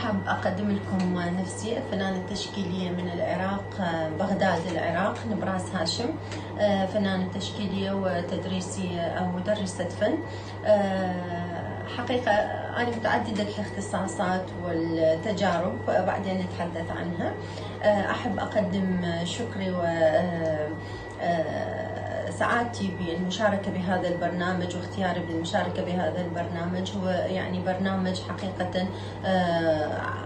أحب أقدم لكم نفسي فنانة تشكيلية من العراق، بغداد العراق، نبراس هاشم. فنانة تشكيلية وتدريسية أو مدرسة فن. حقيقة أنا متعددة الاختصاصات والتجارب، بعدين نتحدث عنها. أحب أقدم شكري و سعادتي بالمشاركة بهذا البرنامج واختياري بالمشاركة بهذا البرنامج. هو يعني برنامج حقيقة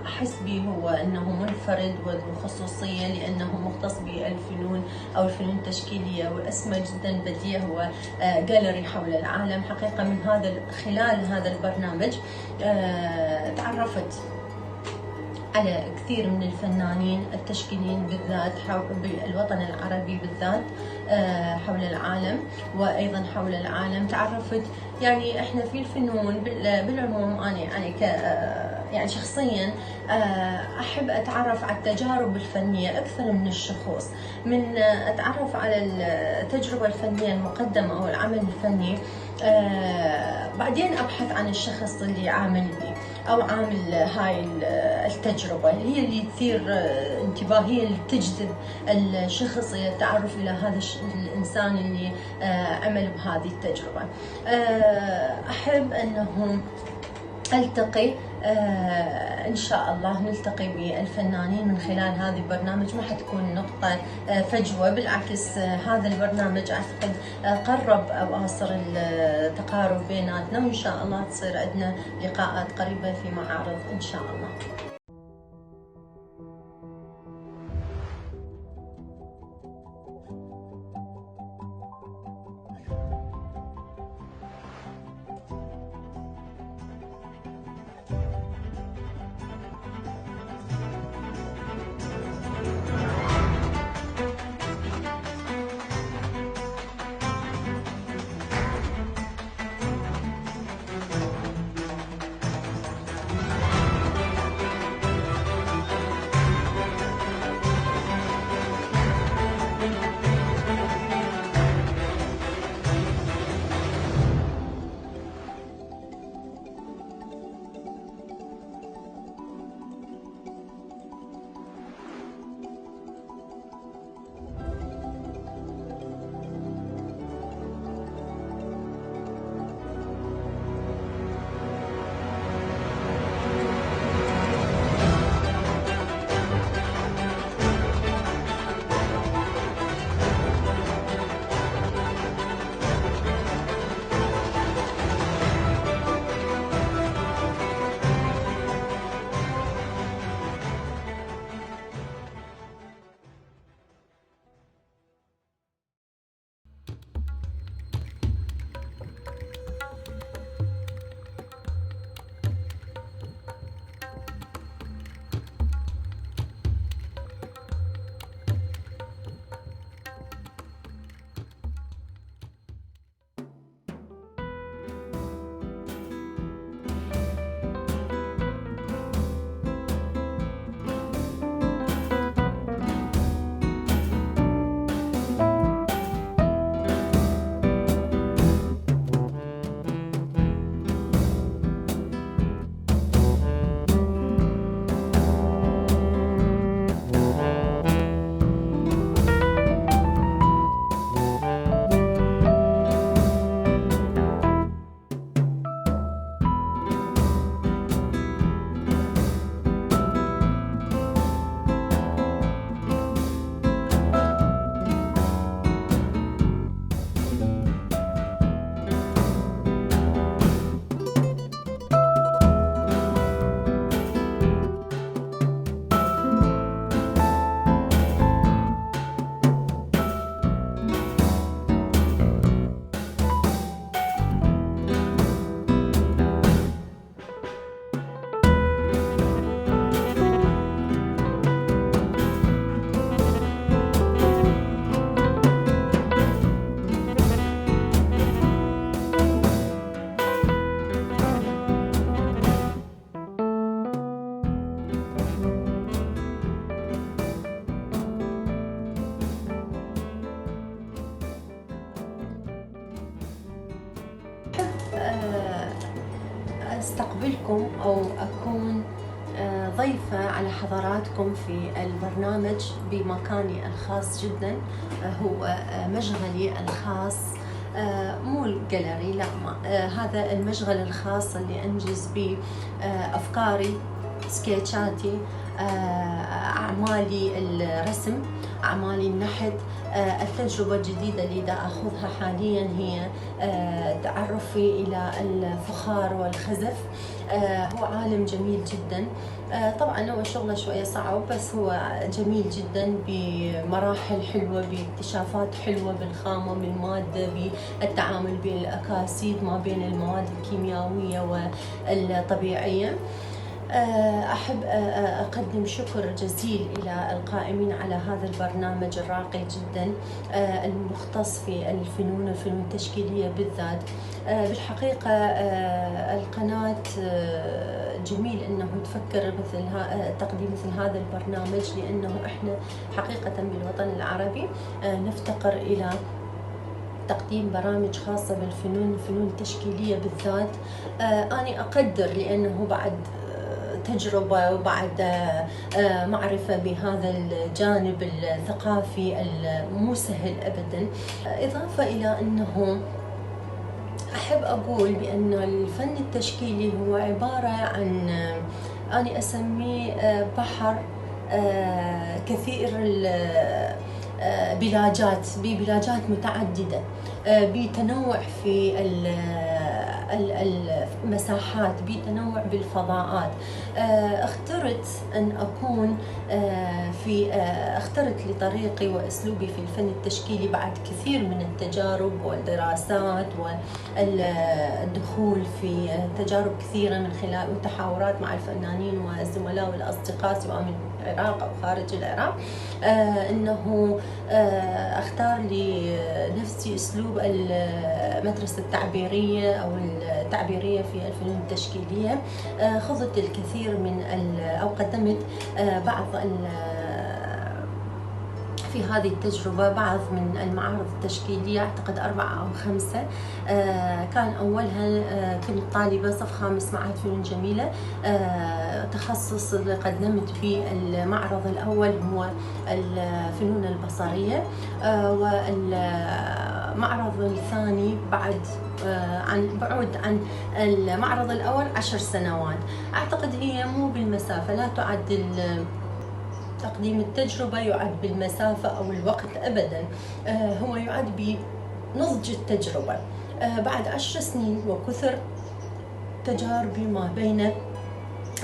أحس به هو أنه منفرد وذو خصوصية، لأنه مختص بالفنون أو الفنون التشكيلية، واسمه جدا بديع، هو جاليري حول العالم. حقيقة من خلال هذا البرنامج تعرفت على كثير من الفنانين التشكيليين بالذات بالوطن العربي بالذات، حول العالم وأيضا حول العالم. تعرفت يعني احنا في الفنون بالعموم، أنا يعني شخصيا أحب أتعرف على التجارب الفنية أكثر من الشخوص، من أتعرف على التجربة الفنية المقدمة أو العمل الفني، بعدين أبحث عن الشخص اللي عامل لي أو عامل هاي التجربة، هي اللي تثير انتباهي، اللي تجذب الشخص إلى التعرف إلى هذا الإنسان اللي عمل بهذه التجربة. أحب أنه ألتقي إن شاء الله نلتقي بالفنانين من خلال هذا البرنامج. ما حتكون نقطة فجوة، بالعكس هذا البرنامج أعتقد قرب أواصر التقارب بيناتنا، وإن شاء الله تصير عندنا لقاءات قريبة في معارض إن شاء الله. استقبلكم او اكون ضيفة على حضراتكم في البرنامج بمكاني الخاص جدا. هو مشغلي الخاص، مو الجاليري، لا، هذا المشغل الخاص اللي أنجز به أفكاري، سكيتشاتي، أعمالي الرسم، أعمالي النحت. التجربة الجديدة اللي دا أخذها حاليا هي تعرفي إلى الفخار والخزف. هو عالم جميل جدا. طبعا هو شغله شوية صعب، بس هو جميل جدا بمراحل حلوة، باكتشافات حلوة بالخامة، بالمادة، بالتعامل بالأكاسيد ما بين المواد الكيميائية والطبيعية. أحب أقدم شكر جزيل إلى القائمين على هذا البرنامج الراقي جدا، المختص في الفنون التشكيلية بالذات. بالحقيقة القناة جميل أنه تفكر تقديم مثل هذا البرنامج، لأنه إحنا حقيقة بالوطن العربي نفتقر إلى تقديم برامج خاصة الفنون التشكيلية بالذات. أنا أقدر لأنه بعد تجربة وبعد معرفة بهذا الجانب الثقافي المو سهل أبدا. إضافة إلى أنه أحب أقول بأن الفن التشكيلي هو عبارة عن، أنا أسميه بحر كثير بلاجات متعددة، بتنوع في المساحات، بتنوع بالفضاءات. اخترت أن أكون اخترت لطريقي وأسلوبي في الفن التشكيلي بعد كثير من التجارب والدراسات والدخول في تجارب كثيرة من خلال وتحاورات مع الفنانين والزملاء والأصدقاء سواء من العراق أو خارج العراق، أنه أختار لنفسي أسلوب المدرسة التعبيرية أو التعبيرية في الفنون التشكيلية. خضت الكثير أو قدمت بعض في هذه التجربة بعض من المعارض التشكيلية، أعتقد 4 أو 5. كان أولها كنت طالبة صف 5 معهد فنون جميلة. تخصص اللي قدمت به المعرض الأول هو الفنون البصرية، والمعرض الثاني بعد بعد عن المعرض الأول 10 سنوات. أعتقد هي مو بالمسافة، لا تعد تقديم التجربة يعد بالمسافة أو الوقت أبدا، هو يعد بنضج التجربة. بعد 10 سنين وكثر تجاربي ما بين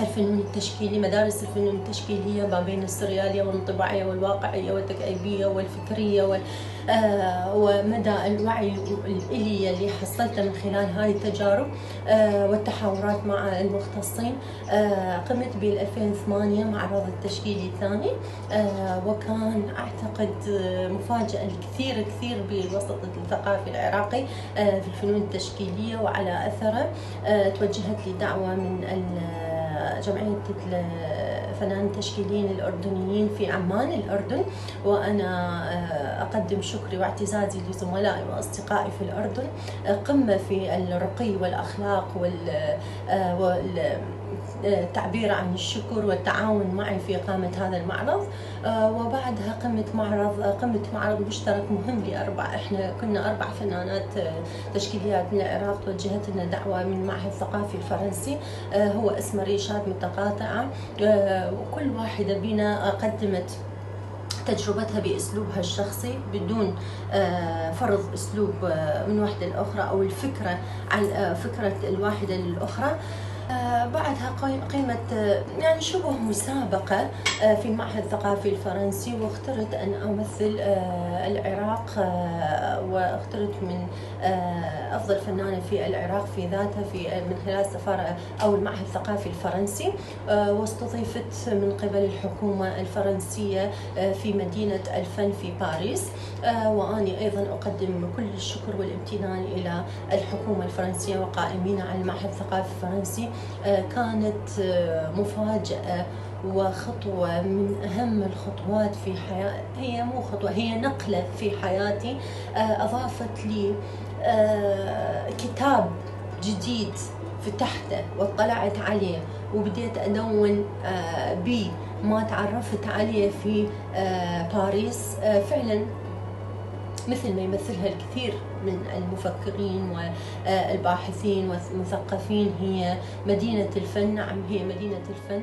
الفنون التشكيلي، مدارس الفنون التشكيلية ما بين السريالية والانطباعية والواقعية والتكعيبية والفكرية ومدى الوعي الإلي اللي حصلته من خلال هاي التجارب والتحاورات مع المختصين. قمت بال 2008 معرض التشكيلي الثاني، وكان أعتقد مفاجأة الكثير بالوسط الثقافي العراقي في الفنون التشكيلية. وعلى أثره توجهت لي دعوة من جمعية الفنانين التشكيليين الأردنيين في عمان الأردن، وأنا أقدم شكري واعتزازي لزملائي وأصدقائي في الأردن، قمة في الرقي والأخلاق والتعبير عن الشكر والتعاون معي في إقامة هذا المعرض. وبعدها قمت معرض مشترك مهم احنا كنا 4 فنانات تشكيليات من العراق. توجهت لنا دعوة من المعهد الثقافي الفرنسي، هو اسمه ريشات متقاطعة، وكل واحدة بنا قدمت تجربتها بأسلوبها الشخصي بدون فرض أسلوب من واحدة للأخرى أو الفكرة عن فكرة الواحدة للأخرى. بعدها قيمت يعني شبه مسابقة في المعهد الثقافي الفرنسي، واخترت أن أمثل العراق، واخترت من أفضل فنانة في العراق في ذاتها من خلال السفارة أو المعهد الثقافي الفرنسي، واستضيفت من قبل الحكومة الفرنسية في مدينة الفن في باريس. وأني أيضا أقدم كل الشكر والامتنان إلى الحكومة الفرنسية وقائمين على المعهد الثقافي الفرنسي. كانت مفاجأة وخطوة من أهم الخطوات في حياتي، هي مو خطوة، هي نقلة في حياتي. أضافت لي كتاب جديد فتحته واطلعت عليه وبديت أدون بما تعرفت عليه في باريس. فعلا مثل ما يمثلها الكثير من المفكرين والباحثين والمثقفين، هي مدينة الفن. نعم، هي مدينة الفن.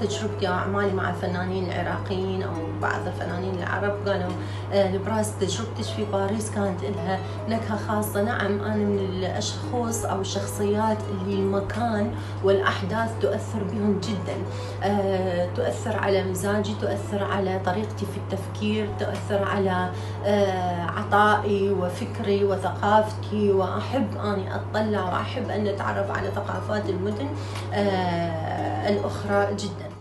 تجربتي وأعمالي مع الفنانين العراقيين أو بعض الفنانين العرب قالوا نبراس تجربتك في باريس كانت لها نكهة خاصة. نعم، أنا من الأشخاص أو الشخصيات اللي المكان والأحداث تؤثر بهم جدا، تؤثر على مزاجي، تؤثر على طريقتي في التفكير، تؤثر على عطائي وفكري وثقافتي، وأحب أني أطلع وأحب أن أتعرف على ثقافات المدن الأخرى جدا.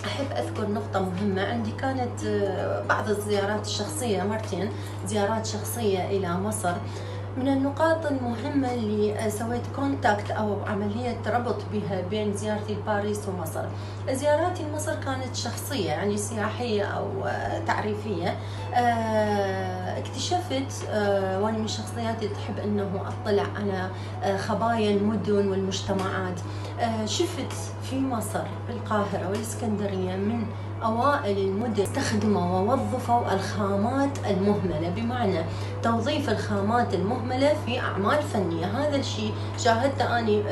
أحب أذكر نقطة مهمة عندي. كانت بعض الزيارات الشخصية، مرتين زيارات شخصية إلى مصر. من النقاط المهمة اللي سويت كونتاكت أو عملية ربط بها بين زيارتي لباريس ومصر. زياراتي لمصر كانت شخصية، يعني سياحية أو تعريفية. اكتشفت وأنا من الشخصيات اللي تحب أنه أطلع على خبايا المدن والمجتمعات. شفت في مصر القاهرة والإسكندرية من أوائل المدن استخدموا ووظفوا الخامات المهملة، بمعنى توظيف الخامات المهملة في أعمال فنية. هذا الشيء شاهدته أنا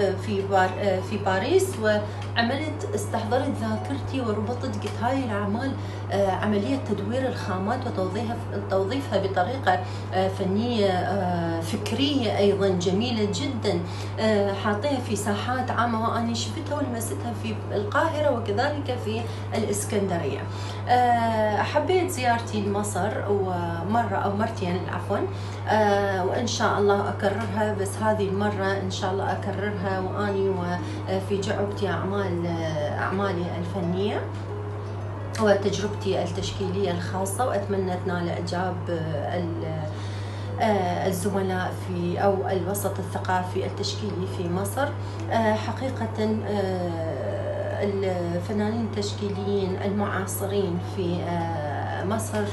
في باريس، وعملت استحضرت ذاكرتي وربطت قلت هاي الأعمال عملية تدوير الخامات وتوظيفها بطريقة فنية فكرية أيضا جميلة جدا، حاطيها في ساحات عامة، وأنا شفتها ولمستها في القاهرة وكذلك في الإسكندرية. حبيت زيارتي لمصر ومرة أو مرتين عفوا، وإن شاء الله أكررها، بس هذه المرة إن شاء الله أكررها وأني وفي جعبتي أعمالي الفنية وتجربتي التشكيلية الخاصة، وأتمنى تنال إعجاب الزملاء في أو الوسط الثقافي التشكيلي في مصر. حقيقة الفنانين التشكيليين المعاصرين في مصر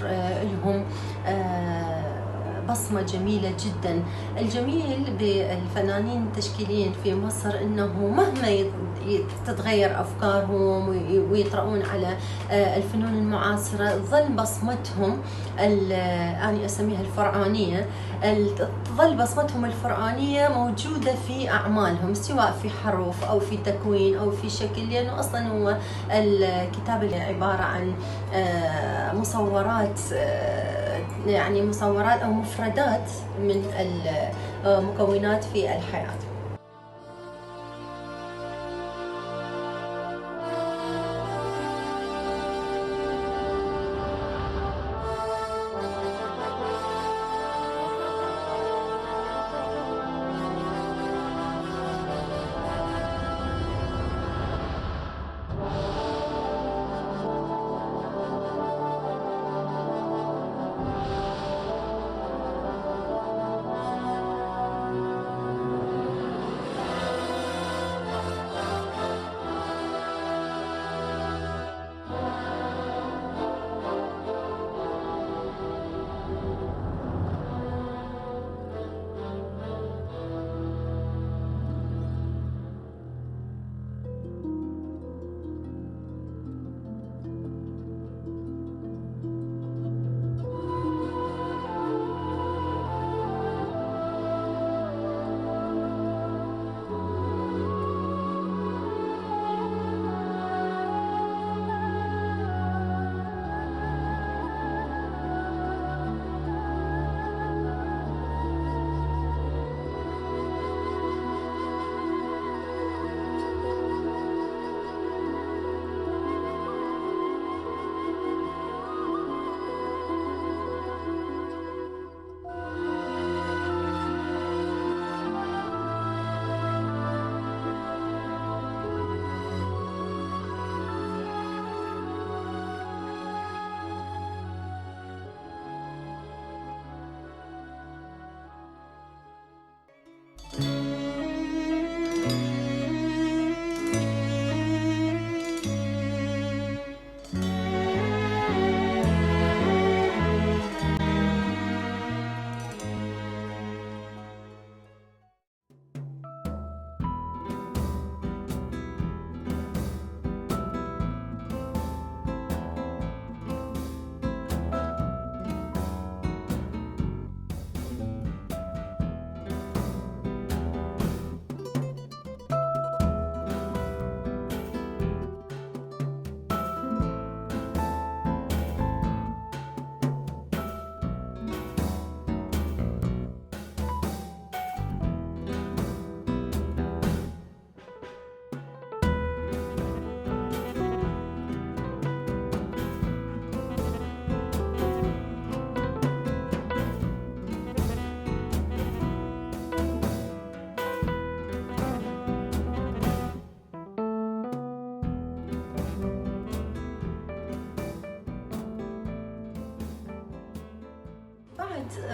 لهم بصمة جميلة جدا. الجميل بالفنانين التشكيليين في مصر أنه مهما تتغير أفكارهم ويطرؤون على الفنون المعاصرة، تظل بصمتهم أنا أسميها الفرعونية، تظل بصمتهم الفرعونية موجودة في أعمالهم، سواء في حروف أو في تكوين أو في شكل، لأنه أصلا هو الكتاب عبارة عن مصورات يعني مصورات أو مفردات من المكونات في الحياة.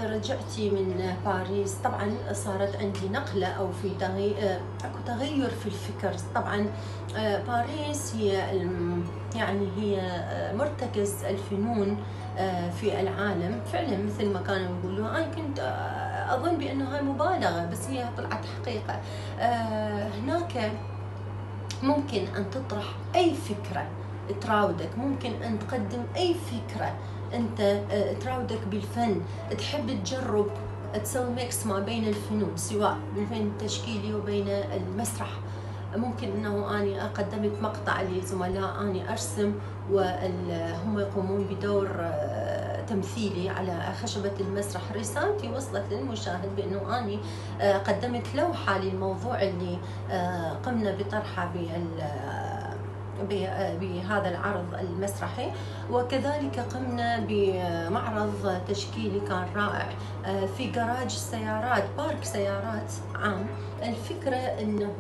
رجعتي من باريس طبعا صارت عندي نقلة أو في أكو تغير في الفكر. طبعا باريس هي يعني هي مرتكز الفنون في العالم فعلا، مثل ما كانوا يقولوا. أنا كنت أظن بأنه هاي مبالغة، بس هي طلعت حقيقة. هناك ممكن أن تطرح أي فكرة تراودك، ممكن أن تقدم أي فكرة أنت تراودك بالفن، تحب تجرب تسوي ميكس ما بين الفنون، سواء بالفن التشكيلي وبين المسرح. ممكن أنه أنا قدمت مقطع لزملاء أني أرسم وهم يقومون بدور تمثيلي على خشبة المسرح. رسالتي وصلت للمشاهد بأنه أني قدمت لوحة للموضوع اللي قمنا بطرحه بهذا العرض المسرحي، وكذلك قمنا بمعرض تشكيلي كان رائع في جراج سيارات، بارك سيارات عام. الفكرة انه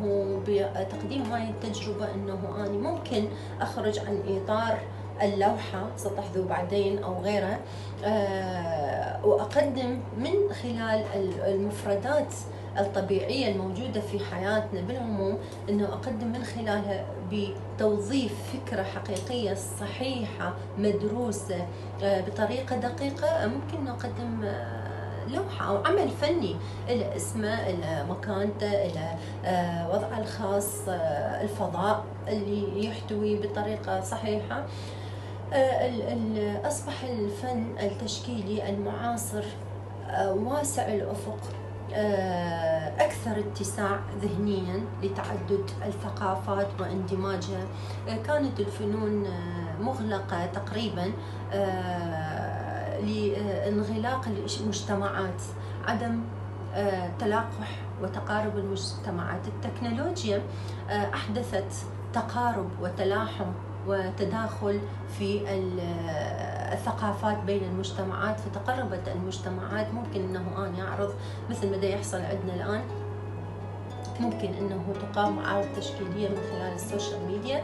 بتقديم هاي التجربة انه اني ممكن اخرج عن اطار اللوحة ستلاحظوا بعدين او غيره، واقدم من خلال المفردات الطبيعية الموجودة في حياتنا بالعموم، انه اقدم من خلالها بتوظيف فكرة حقيقية صحيحة مدروسة بطريقة دقيقة. ممكن نقدم لوحة أو عمل فني إلى اسمه، إلى مكانته، إلى وضعه الخاص، الفضاء اللي يحتوي بطريقة صحيحة. أصبح الفن التشكيلي المعاصر واسع الأفق، أكثر اتساع ذهنيا لتعدد الثقافات واندماجها. كانت الفنون مغلقة تقريبا لانغلاق المجتمعات، عدم تلاقح وتقارب المجتمعات. التكنولوجيا أحدثت تقارب وتلاحم وتداخل في الثقافات بين المجتمعات، فتقربت المجتمعات. ممكن انه ان يعرض مثل ما دا يحصل عندنا الان، ممكن انه تقام معارض تشكيليه من خلال السوشيال ميديا.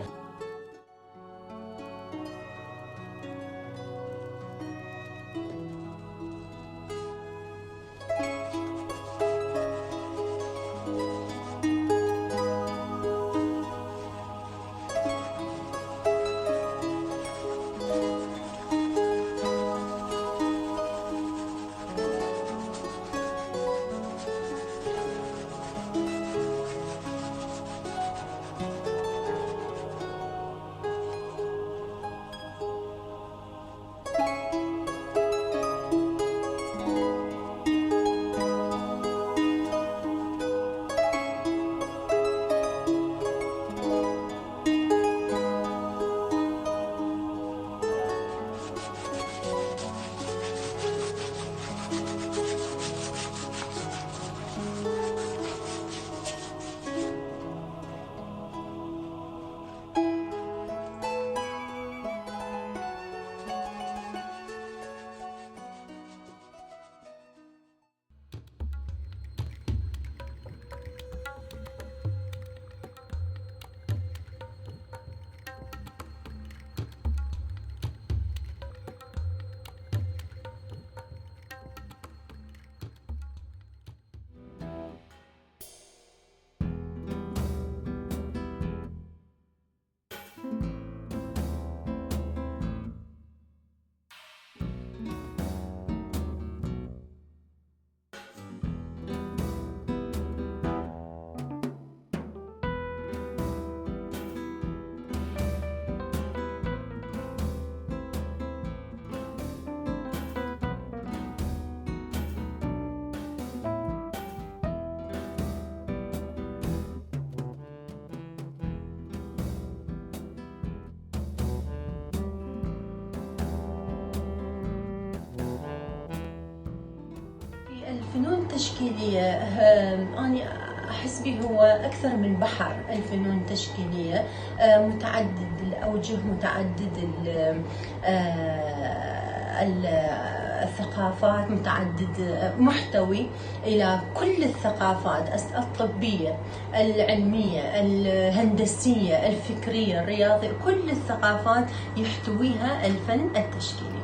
الفنون التشكيلية أنا أحس به هو أكثر من بحر. الفنون التشكيلية متعدد الأوجه، متعدد الثقافات، متعدد، محتوي إلى كل الثقافات الطبية، العلمية، الهندسية، الفكرية، الرياضية، كل الثقافات يحتويها الفن التشكيلي.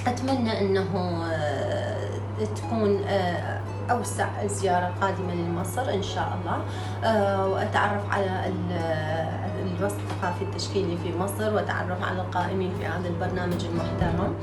أتمنى أنه تكون أوسع زيارة قادمة لمصر إن شاء الله، وأتعرف على الوسط الثقافي التشكيلي في مصر، وأتعرف على القائمين في هذا البرنامج المحترم.